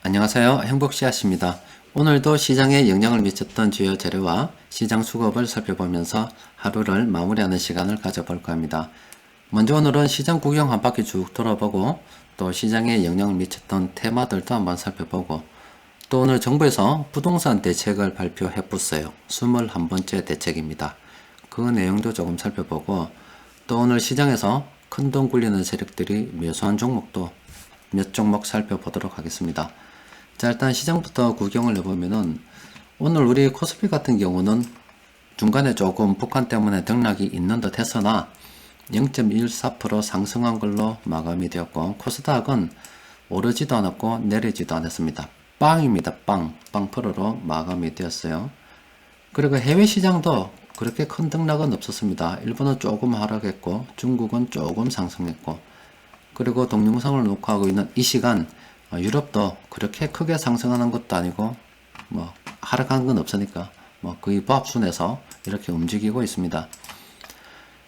안녕하세요. 행복씨앗입니다. 오늘도 시장에 영향을 미쳤던 주요 재료와 시장 수급을 살펴보면서 하루를 마무리하는 시간을 가져볼까 합니다. 먼저 오늘은 시장 구경 한 바퀴 쭉 돌아보고 또 시장에 영향을 미쳤던 테마들도 한번 살펴보고 또 오늘 정부에서 부동산 대책을 발표해봤어요. 21번째 대책입니다. 그 내용도 조금 살펴보고 또 오늘 시장에서 큰돈 굴리는 세력들이 매수한 종목도 몇 종목 살펴보도록 하겠습니다. 자, 일단 시장부터 구경을 해보면은 오늘 우리 코스피 같은 경우는 중간에 조금 북한 때문에 등락이 있는 듯 했으나 0.14% 상승한 걸로 마감이 되었고 코스닥은 오르지도 않았고 내리지도 않았습니다. 빵입니다. 빵 프로로 마감이 되었어요. 그리고 해외 시장도 그렇게 큰 등락은 없었습니다. 일본은 조금 하락했고 중국은 조금 상승했고 그리고 동영상을 녹화하고 있는 이 시간 유럽도 그렇게 크게 상승하는 것도 아니고 뭐 하락한 건 없으니까 뭐 거의 보합순에서 이렇게 움직이고 있습니다.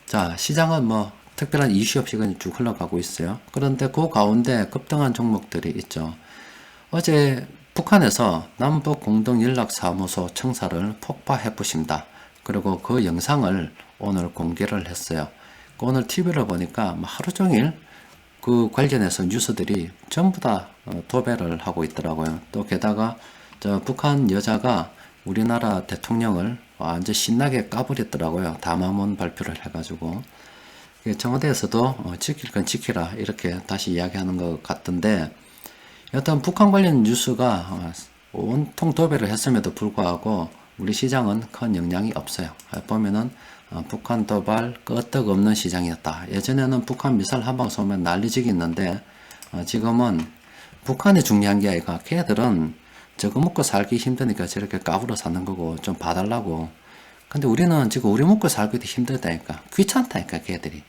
자, 시장은 뭐 특별한 이슈 없이 그냥 쭉 흘러가고 있어요. 그런데 그 가운데 급등한 종목들이 있죠. 어제 북한에서 남북공동연락사무소 청사를 폭파해 부신다. 그리고 그 영상을 오늘 공개를 했어요. 오늘 TV를 보니까 하루 종일 그 관련해서 뉴스들이 전부 다 도배를 하고 있더라고요. 또 게다가 저 북한 여자가 우리나라 대통령을 완전 신나게 까버렸더라고요. 담화문 발표를 해가지고 청와대에서도 지킬 건 지키라 이렇게 다시 이야기하는 것 같던데 여튼 북한 관련 뉴스가 온통 도배를 했음에도 불구하고 우리 시장은 큰 영향이 없어요. 보면은 북한 도발 끄떡없는 시장이었다. 예전에는 북한 미사일 한 방 쏘면 난리지기 있는데 지금은 북한이 중요한 게 아니라 걔들은 저거 먹고 살기 힘드니까 저렇게 까불어 사는 거고 좀 봐달라고. 근데 우리는 지금 우리 먹고 살기도 힘들다니까. 귀찮다니까 걔들이.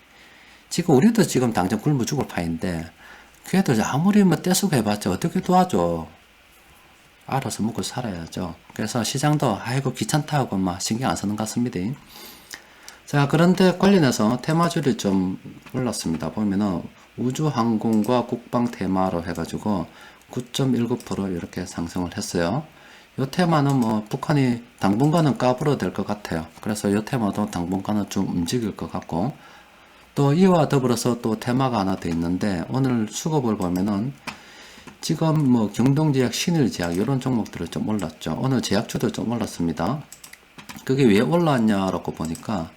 지금 우리도 지금 당장 굶어 죽을 파인데 걔들 아무리 뭐 떼쓰고 해봤자 어떻게 도와줘. 알아서 먹고 살아야죠. 그래서 시장도 아이고 귀찮다고 막 신경 안 쓰는 것 같습니다. 자, 그런데 관련해서 테마주를 좀 올랐습니다. 보면은 우주항공과 국방 테마로 해가지고 9.19% 이렇게 상승을 했어요. 이 테마는 뭐 북한이 당분간은 까불어 될 것 같아요. 그래서 이 테마도 당분간은 좀 움직일 것 같고 또 이와 더불어서 또 테마가 하나 더 있는데 오늘 수급을 보면은 지금 뭐 경동제약, 신일제약 이런 종목들은 좀 올랐죠. 오늘 제약주도 좀 올랐습니다. 그게 왜 올랐냐라고 보니까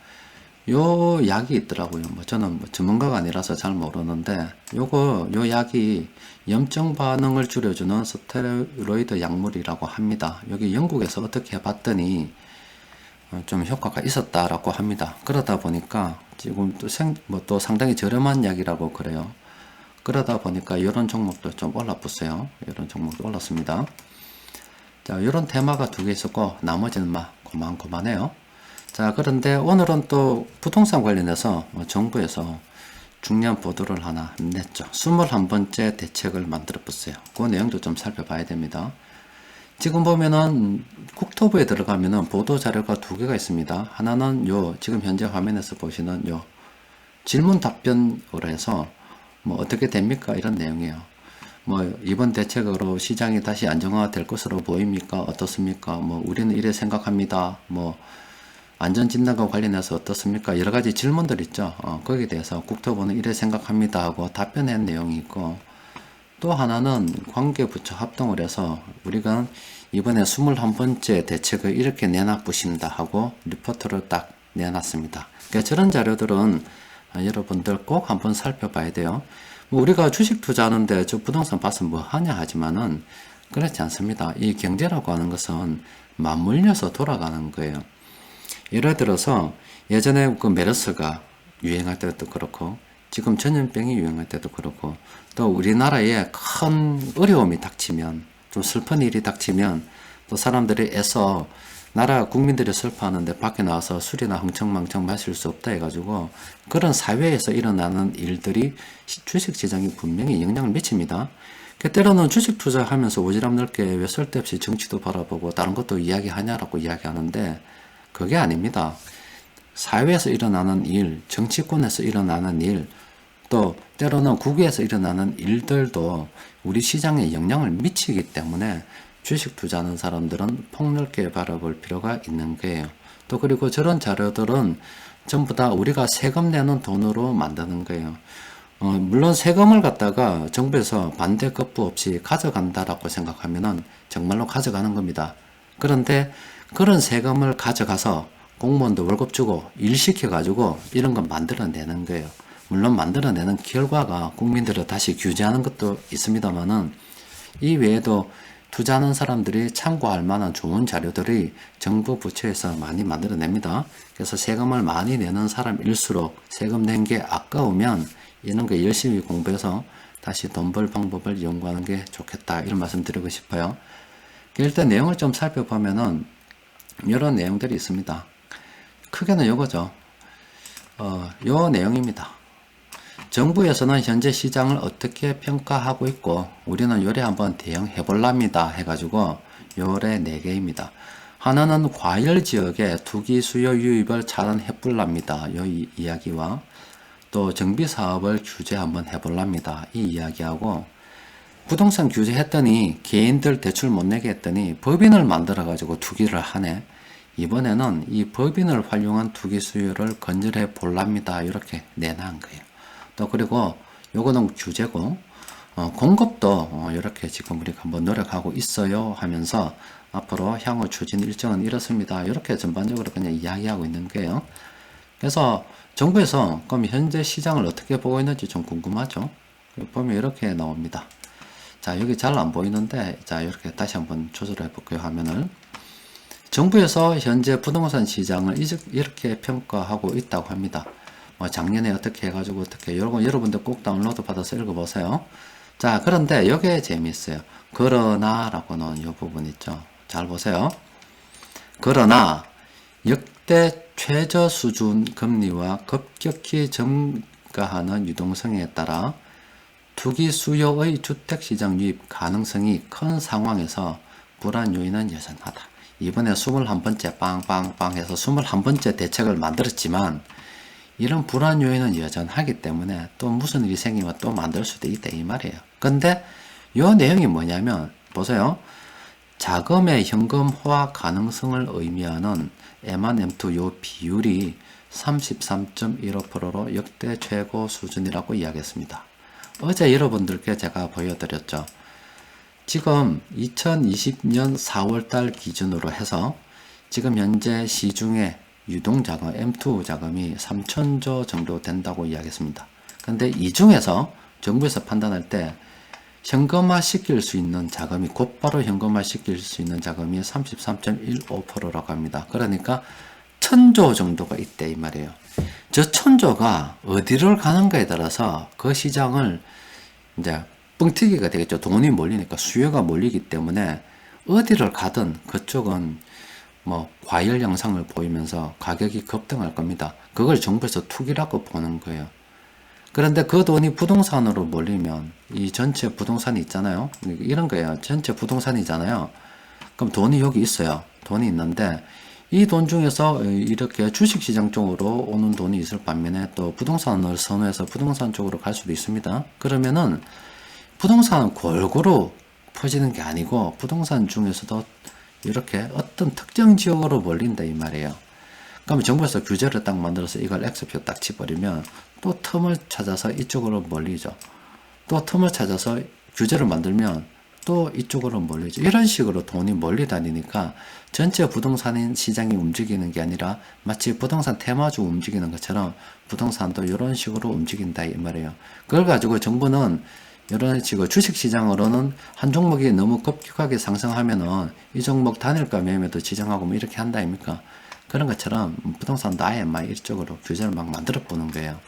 요 약이 있더라고요. 뭐 저는 뭐 전문가가 아니라서 잘 모르는데 요 약이 염증 반응을 줄여주는 스테로이드 약물이라고 합니다. 여기 영국에서 어떻게 해봤더니 좀 효과가 있었다라고 합니다. 그러다 보니까 지금 또 상당히 저렴한 약이라고 그래요. 그러다 보니까 이런 종목도 좀 올라붙어요. 이런 종목도 올랐습니다. 자, 이런 테마가 두 개 있었고 나머지는 막 고만고만해요. 자, 그런데 오늘은 또 부동산 관련해서 정부에서 중요한 보도를 하나 냈죠. 21번째 대책을 만들어 봤어요. 그 내용도 좀 살펴봐야 됩니다. 지금 보면은 국토부에 들어가면은 보도 자료가 두 개가 있습니다. 하나는 지금 현재 화면에서 보시는 질문 답변으로 해서 뭐 어떻게 됩니까? 이런 내용이에요. 뭐 이번 대책으로 시장이 다시 안정화가 될 것으로 보입니까? 어떻습니까? 뭐 우리는 이래 생각합니다. 뭐 안전진단과 관련해서 어떻습니까? 여러 가지 질문들 있죠. 거기에 대해서 국토부는 이래 생각합니다 하고 답변한 내용이 있고 또 하나는 관계부처 합동을 해서 우리가 이번에 21번째 대책을 이렇게 내놔보십니다 하고 리포트를 딱 내놨습니다. 그러니까 저런 자료들은 여러분들 꼭 한번 살펴봐야 돼요. 뭐 우리가 주식 투자하는데 저 부동산 봤으면 뭐 하냐 하지만은 그렇지 않습니다. 이 경제라고 하는 것은 맞물려서 돌아가는 거예요. 예를 들어서 예전에 그 메르스가 유행할 때도 그렇고 지금 전염병이 유행할 때도 그렇고 또 우리나라에 큰 어려움이 닥치면 좀 슬픈 일이 닥치면 또 사람들이 애써 나라 국민들이 슬퍼하는데 밖에 나와서 술이나 흥청망청 마실 수 없다 해가지고 그런 사회에서 일어나는 일들이 주식시장에 분명히 영향을 미칩니다. 때로는 주식 투자하면서 오지랖 넓게 왜 쓸데없이 정치도 바라보고 다른 것도 이야기하냐라고 이야기하는데 그게 아닙니다. 사회에서 일어나는 일, 정치권에서 일어나는 일, 또 때로는 국외에서 일어나는 일들도 우리 시장에 영향을 미치기 때문에 주식 투자하는 사람들은 폭넓게 바라볼 필요가 있는 거예요. 또 그리고 저런 자료들은 전부 다 우리가 세금 내는 돈으로 만드는 거예요. 물론 세금을 갖다가 정부에서 반대 거부 없이 가져간다라고 생각하면은 정말로 가져가는 겁니다. 그런데 그런 세금을 가져가서 공무원도 월급 주고 일 시켜가지고 이런 건 만들어내는 거예요. 물론 만들어내는 결과가 국민들을 다시 규제하는 것도 있습니다만은 이 외에도 투자하는 사람들이 참고할 만한 좋은 자료들이 정부 부처에서 많이 만들어냅니다. 그래서 세금을 많이 내는 사람일수록 세금 낸 게 아까우면 이런 거 열심히 공부해서 다시 돈 벌 방법을 연구하는 게 좋겠다, 이런 말씀 드리고 싶어요. 일단 내용을 좀 살펴보면은 이런 내용들이 있습니다. 크게는 요거죠. 요 내용입니다. 정부에서는 현재 시장을 어떻게 평가하고 있고 우리는 요래 한번 대응해 볼랍니다 해가지고 요래 4개입니다. 하나는 과열 지역의 투기 수요 유입을 차단해 볼랍니다. 요 이야기와 또 정비 사업을 규제 한번 해볼랍니다. 이 이야기하고 부동산 규제했더니 개인들 대출 못 내게 했더니 법인을 만들어 가지고 투기를 하네. 이번에는 이 법인을 활용한 투기 수요를 건절해 볼랍니다. 이렇게 내놓은 거예요. 또 그리고 요거는 규제고 공급도 이렇게 지금 우리가 한번 노력하고 있어요 하면서 앞으로 향후 추진 일정은 이렇습니다. 이렇게 전반적으로 그냥 이야기하고 있는 거예요. 그래서 정부에서 그럼 현재 시장을 어떻게 보고 있는지 좀 궁금하죠? 보면 이렇게 나옵니다. 자, 여기 잘 안 보이는데, 자, 이렇게 다시 한번 조절해 볼게요. 화면을. 정부에서 현재 부동산 시장을 이렇게 평가하고 있다고 합니다. 작년에 어떻게 해가지고 어떻게, 여러분들 꼭 다운로드 받아서 읽어보세요. 자, 그런데 여기에 재미있어요. 그러나 라고 나온 이 부분 있죠. 잘 보세요. 그러나 역대 최저 수준 금리와 급격히 증가하는 유동성에 따라 투기 수요의 주택시장 유입 가능성이 큰 상황에서 불안 요인은 여전하다. 이번에 21번째 빵빵빵 해서 21번째 대책을 만들었지만 이런 불안 요인은 여전하기 때문에 또 무슨 일이 생기면 또 만들 수도 있다 이 말이에요. 근데 요 내용이 뭐냐면 보세요. 자금의 현금화 가능성을 의미하는 M1, M2 요 비율이 33.15%로 역대 최고 수준이라고 이야기했습니다. 어제 여러분들께 제가 보여드렸죠. 지금 2020년 4월달 기준으로 해서 지금 현재 시중에 유동자금, M2 자금이 3천조 정도 된다고 이야기했습니다. 근데 이 중에서 정부에서 판단할 때 현금화 시킬 수 있는 자금이, 곧바로 현금화 시킬 수 있는 자금이 33.15%라고 합니다. 그러니까 1000조 정도가 있대 이 말이에요. 저 1000조가 어디를 가는가에 따라서 그 시장을 이제 뻥튀기가 되겠죠. 돈이 몰리니까, 수요가 몰리기 때문에 어디를 가든 그쪽은 뭐 과열 양상을 보이면서 가격이 급등할 겁니다. 그걸 정부에서 투기라고 보는 거예요. 그런데 그 돈이 부동산으로 몰리면 이 전체 부동산이 있잖아요. 이런 거예요. 전체 부동산이잖아요. 그럼 돈이 여기 있어요. 돈이 있는데 이 돈 중에서 이렇게 주식시장 쪽으로 오는 돈이 있을 반면에 또 부동산을 선호해서 부동산 쪽으로 갈 수도 있습니다. 그러면은 부동산은 골고루 퍼지는 게 아니고 부동산 중에서도 이렇게 어떤 특정 지역으로 몰린다 이 말이에요. 그럼 정부에서 규제를 딱 만들어서 이걸 X표 딱 치버리면 또 틈을 찾아서 이쪽으로 몰리죠. 또 틈을 찾아서 규제를 만들면 또 이쪽으로 몰리죠. 이런 식으로 돈이 멀리 다니니까 전체 부동산 시장이 움직이는 게 아니라 마치 부동산 테마주 움직이는 것처럼 부동산도 이런 식으로 움직인다 이 말이에요. 그걸 가지고 정부는 이런 식으로 주식시장으로는 한 종목이 너무 급격하게 상승하면은 이 종목 단일가 매매도 지정하고 뭐 이렇게 한다 아닙니까? 그런 것처럼 부동산도 아예 막 이쪽으로 규제를 막 만들어 보는 거예요.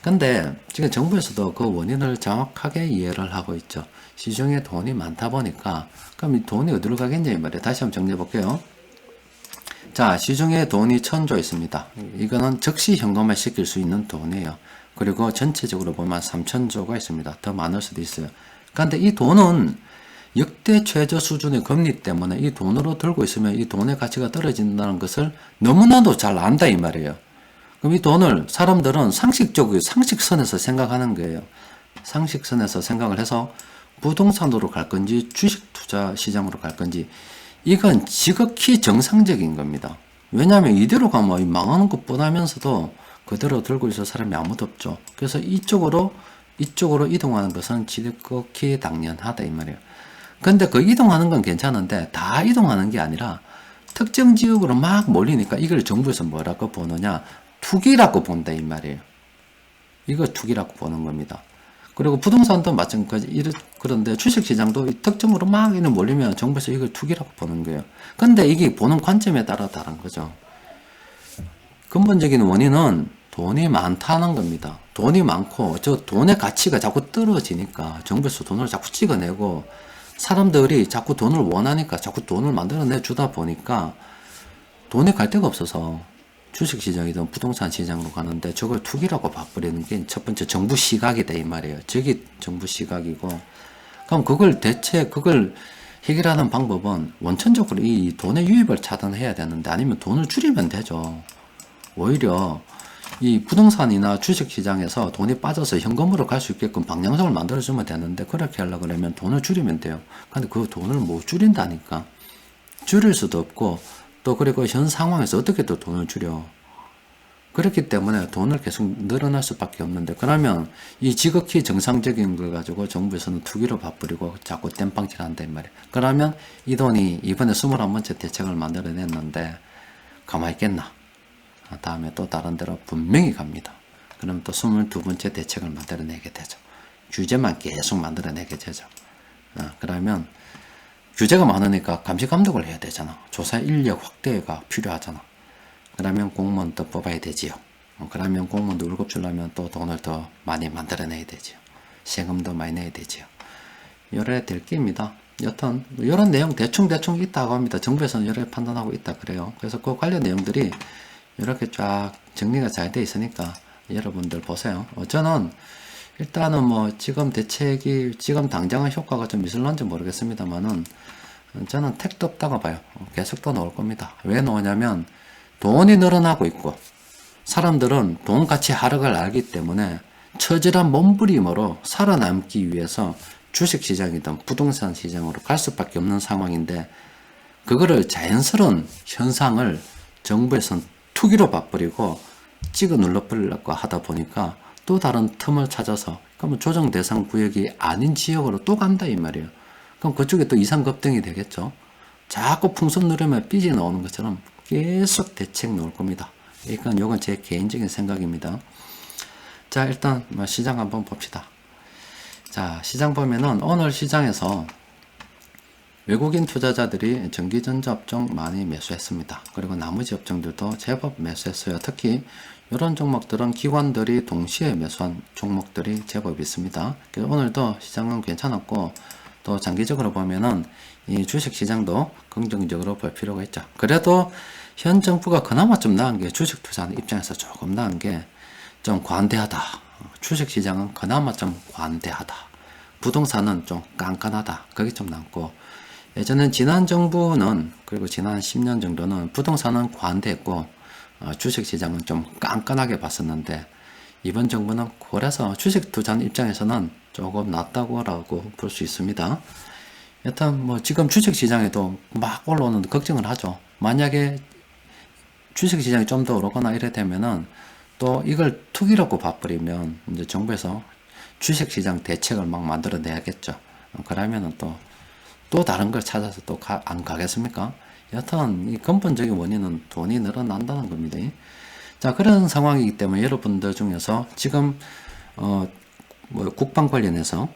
근데 지금 정부에서도 그 원인을 정확하게 이해를 하고 있죠. 시중에 돈이 많다 보니까 그럼 이 돈이 어디로 가겠냐 이 말이에요. 다시 한번 정리해 볼게요. 자, 시중에 돈이 1000조 있습니다. 이거는 즉시 현금화 시킬 수 있는 돈이에요. 그리고 전체적으로 보면 3000조가 있습니다. 더 많을 수도 있어요. 그런데 이 돈은 역대 최저 수준의 금리 때문에 이 돈으로 들고 있으면 이 돈의 가치가 떨어진다는 것을 너무나도 잘 안다 이 말이에요. 그럼 이 돈을 사람들은 상식선에서 생각하는 거예요. 상식선에서 생각을 해서 부동산으로 갈 건지 주식 투자 시장으로 갈 건지 이건 지극히 정상적인 겁니다. 왜냐하면 이대로 가면 망하는 것 뻔하면서도 그대로 들고 있을 사람이 아무도 없죠. 그래서 이쪽으로 이동하는 것은 지극히 당연하다 이 말이에요. 근데 그 이동하는 건 괜찮은데 다 이동하는 게 아니라 특정 지역으로 막 몰리니까 이걸 정부에서 뭐라고 보느냐, 투기라고 본다 이 말이에요. 이거 투기라고 보는 겁니다. 그리고 부동산도 마찬가지. 그런데 주식시장도 특정으로 막 몰리면 정부에서 이걸 투기라고 보는 거예요. 근데 이게 보는 관점에 따라 다른 거죠. 근본적인 원인은 돈이 많다는 겁니다. 돈이 많고 저 돈의 가치가 자꾸 떨어지니까 정부에서 돈을 자꾸 찍어내고 사람들이 자꾸 돈을 원하니까 자꾸 돈을 만들어내 주다 보니까 돈에 갈 데가 없어서 주식시장이든 부동산 시장으로 가는데 저걸 투기라고 봐버리는 게 첫 번째 정부 시각이다 이 말이에요. 저게 정부 시각이고, 그럼 그걸 해결하는 방법은 원천적으로 이 돈의 유입을 차단해야 되는데 아니면 돈을 줄이면 되죠. 오히려 이 부동산이나 주식시장에서 돈이 빠져서 현금으로 갈 수 있게끔 방향성을 만들어주면 되는데 그렇게 하려고 그러면 돈을 줄이면 돼요. 근데 그 돈을 못 줄인다니까. 줄일 수도 없고 또 그리고 현 상황에서 어떻게 또 돈을 줄여. 그렇기 때문에 돈을 계속 늘어날 수밖에 없는데 그러면 이 지극히 정상적인 걸 가지고 정부에서는 투기로 봐버리고 자꾸 땜빵질 한다 이 말이에요. 그러면 이 돈이 이번에 21번째 대책을 만들어냈는데 가만히 있겠나. 다음에 또 다른 데로 분명히 갑니다. 그럼 또 22번째 대책을 만들어내게 되죠. 규제만 계속 만들어내게 되죠. 그러면 규제가 많으니까 감시 감독을 해야 되잖아. 조사 인력 확대가 필요하잖아. 그러면 공무원 더 뽑아야 되지요. 그러면 공무원도 월급 주려면 또 돈을 더 많이 만들어내야 되지요. 세금도 많이 내야 되지요. 여러 될 게입니다. 여튼 이런 내용 대충 있다고 합니다. 정부에서는 여러 판단하고 있다 그래요. 그래서 그 관련 내용들이 이렇게 쫙 정리가 잘 돼 있으니까 여러분들 보세요. 저는 일단은 뭐 지금 대책이 지금 당장은 효과가 좀 있을런지 모르겠습니다만은 저는 택도 없다고 봐요. 계속 또 나올 겁니다. 왜 나오냐면 돈이 늘어나고 있고 사람들은 돈 가치 하락을 알기 때문에 처절한 몸부림으로 살아남기 위해서 주식시장이든 부동산 시장으로 갈 수밖에 없는 상황인데 그거를 자연스러운 현상을 정부에서는 투기로 봐버리고 찍어 눌러버리려고 하다 보니까 또 다른 틈을 찾아서 그러면 조정 대상 구역이 아닌 지역으로 또 간다 이 말이에요. 그럼 그쪽에 또 이상급등이 되겠죠. 자꾸 풍선 누르면 삐지 나오는 것처럼 계속 대책 나올 겁니다. 그러니까 이건 제 개인적인 생각입니다. 자, 일단 시장 한번 봅시다. 자, 시장 보면은 오늘 시장에서 외국인 투자자들이 전기전자 업종 많이 매수했습니다. 그리고 나머지 업종들도 제법 매수했어요. 특히 이런 종목들은 기관들이 동시에 매수한 종목들이 제법 있습니다. 그래서 오늘도 시장은 괜찮았고 또 장기적으로 보면은 이 주식시장도 긍정적으로 볼 필요가 있죠. 그래도 현 정부가 그나마 좀 나은 게 주식 투자하는 입장에서 조금 나은 게 좀 관대하다. 주식시장은 그나마 좀 관대하다. 부동산은 좀 깐깐하다. 그게 좀 남고 예전엔 지난 정부는 그리고 지난 10년 정도는 부동산은 관대했고 주식시장은 좀 깐깐하게 봤었는데 이번 정부는 그래서 주식 투자하는 입장에서는 조금 낫다고라고 볼 수 있습니다. 여튼 뭐 지금 주식시장에도 막 올라오는 걱정을 하죠. 만약에 주식시장이 좀 더 오르거나 이래 되면은 또 이걸 투기라고 봐버리면 이제 정부에서 주식시장 대책을 막 만들어 내야겠죠. 그러면은 또 다른 걸 찾아서 또 안 가겠습니까? 여튼 이 근본적인 원인은 돈이 늘어난다는 겁니다. 자, 그런 상황이기 때문에 여러분들 중에서 지금 뭐 국방 관련해서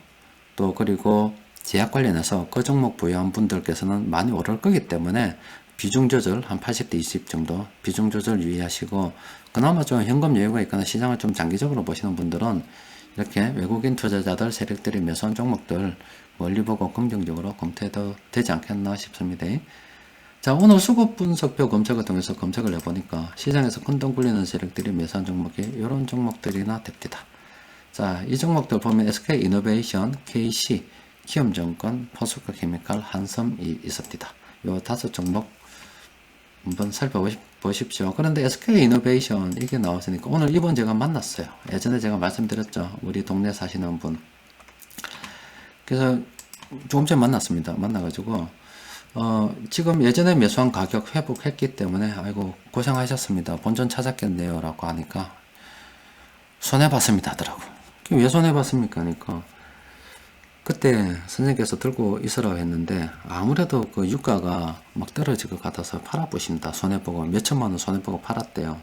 또 그리고 제약 관련해서 그 종목 보유한 분들께서는 많이 오를 거기 때문에 비중 조절 한 80대 20 정도 비중 조절 유의하시고 그나마 좀 현금 여유가 있거나 시장을 좀 장기적으로 보시는 분들은 이렇게 외국인 투자자들 세력들이 매수한 종목들 멀리 보고 긍정적으로 검토해도 되지 않겠나 싶습니다. 자, 오늘 수급 분석표 검색을 통해서 검색을 해보니까 시장에서 큰돈 굴리는 세력들이 매수한 종목이 이런 종목들이나 됩니다. 자, 이 종목들 보면 SK이노베이션, KC, 키움증권, 포스코케미칼, 한섬이 있습니다. 요 5종목 한번 살펴보십시오. 그런데 SK이노베이션 이게 나왔으니까 오늘 이번 제가 만났어요. 예전에 제가 말씀드렸죠. 우리 동네 사시는 분. 그래서 조금 전에 만났습니다. 만나가지고 지금 예전에 매수한 가격 회복했기 때문에 아이고 고생하셨습니다. 본전 찾았겠네요 라고 하니까 손해봤습니다 하더라고. 왜 손해봤습니까 하니까 그때 선생님께서 들고 있으라고 했는데 아무래도 그 유가가 막 떨어질 것 같아서 팔아보십니다. 손해보고 몇천만 원 손해보고 팔았대요.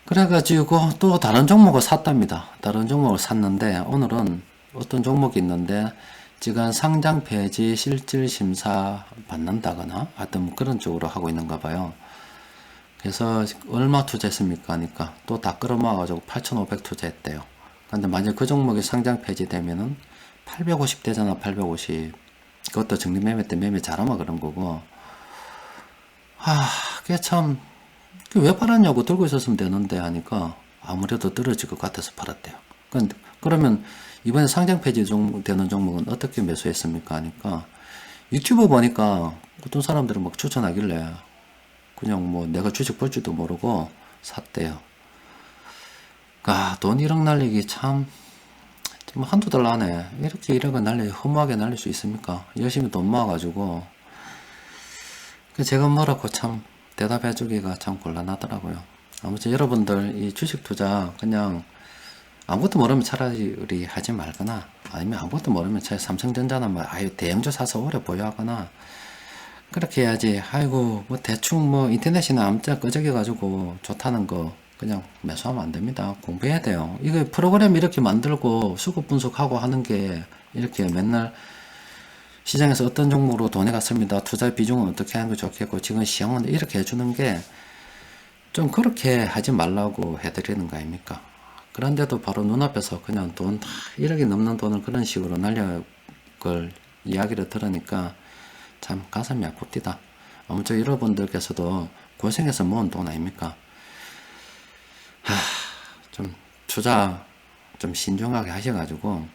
그래가지고 또 다른 종목을 샀답니다. 다른 종목을 샀는데 오늘은 어떤 종목이 있는데 지금 상장 폐지 실질 심사 받는다거나 하여튼 뭐 그런 쪽으로 하고 있는가 봐요. 그래서 얼마 투자했습니까 하니까 또 다 끌어모아가지고 8,500 투자했대요. 근데 만약 그 종목이 상장 폐지되면은 850 되잖아. 850 그것도 정리매매 때 매매 잘하면 그런 거고. 그게 참 왜 팔았냐고 들고 있었으면 되는데 하니까 아무래도 떨어질 것 같아서 팔았대요. 그러면 이번에 상장 폐지 되는 종목은 어떻게 매수했습니까 하니까 유튜브 보니까 어떤 사람들은 막 추천하길래 그냥 뭐 내가 주식 볼 줄도 모르고 샀대요. 돈 1억 날리기 참 한두 달 안에 이렇게 1억을 허무하게 날릴 수 있습니까? 열심히 돈 모아가지고 제가 뭐라고 참 대답해주기가 참 곤란하더라고요. 아무튼 여러분들 이 주식 투자 그냥 아무것도 모르면 차라리 하지 말거나 아니면 아무것도 모르면 차라리 삼성전자나 뭐 아유 대형주 사서 오래 보유하거나 그렇게 해야지. 아이고 뭐 대충 뭐 인터넷이나 아무튼 끄적여 가지고 좋다는 거 그냥 매수하면 안 됩니다. 공부해야 돼요. 이거 프로그램 이렇게 만들고 수급 분석하고 하는 게 이렇게 맨날 시장에서 어떤 종목으로 돈이 갔습니다. 투자 비중은 어떻게 하는 게 좋겠고 지금 시장은 이렇게 해주는 게 좀 그렇게 하지 말라고 해드리는 거 아닙니까? 그런데도 바로 눈앞에서 그냥 돈 1억이 넘는 돈을 그런 식으로 날려 걸 이야기를 들으니까 참 가슴이 아픕니다. 아무튼 여러분들께서도 고생해서 모은 돈 아닙니까? 좀 투자 좀 신중하게 하셔가지고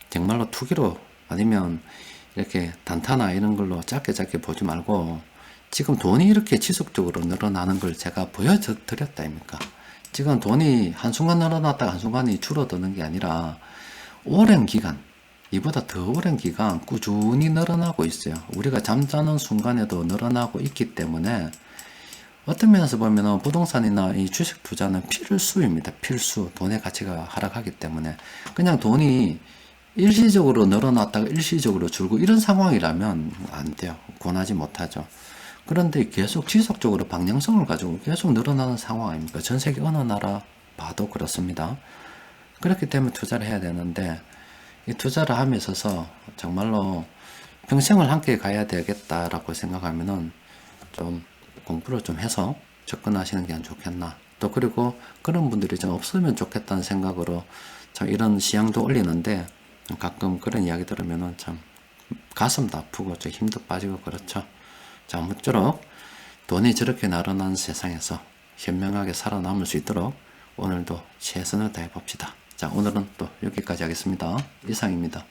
정말로 투기로 아니면 이렇게 단타나 이런 걸로 짧게 보지 말고 지금 돈이 이렇게 지속적으로 늘어나는 걸 제가 보여드렸다 아닙니까? 지금 돈이 한순간 늘어났다가 한순간이 줄어드는 게 아니라 오랜 기간, 이보다 더 오랜 기간 꾸준히 늘어나고 있어요. 우리가 잠자는 순간에도 늘어나고 있기 때문에 어떤 면에서 보면 부동산이나 이 주식 투자는 필수입니다. 필수. 돈의 가치가 하락하기 때문에 그냥 돈이 일시적으로 늘어났다가 일시적으로 줄고 이런 상황이라면 안 돼요. 권하지 못하죠. 그런데 계속 지속적으로 방향성을 가지고 계속 늘어나는 상황 아닙니까? 전 세계 어느 나라 봐도 그렇습니다. 그렇기 때문에 투자를 해야 되는데 이 투자를 함에 있어서 정말로 평생을 함께 가야 되겠다라고 생각하면은 좀 공부를 좀 해서 접근하시는 게 안 좋겠나. 또 그리고 그런 분들이 좀 없으면 좋겠다는 생각으로 참 이런 시향도 올리는데 가끔 그런 이야기 들으면은 참 가슴도 아프고 좀 힘도 빠지고 그렇죠. 자, 아무쪼록 돈이 저렇게 날아난 세상에서 현명하게 살아남을 수 있도록 오늘도 최선을 다해 봅시다. 자, 오늘은 또 여기까지 하겠습니다. 이상입니다.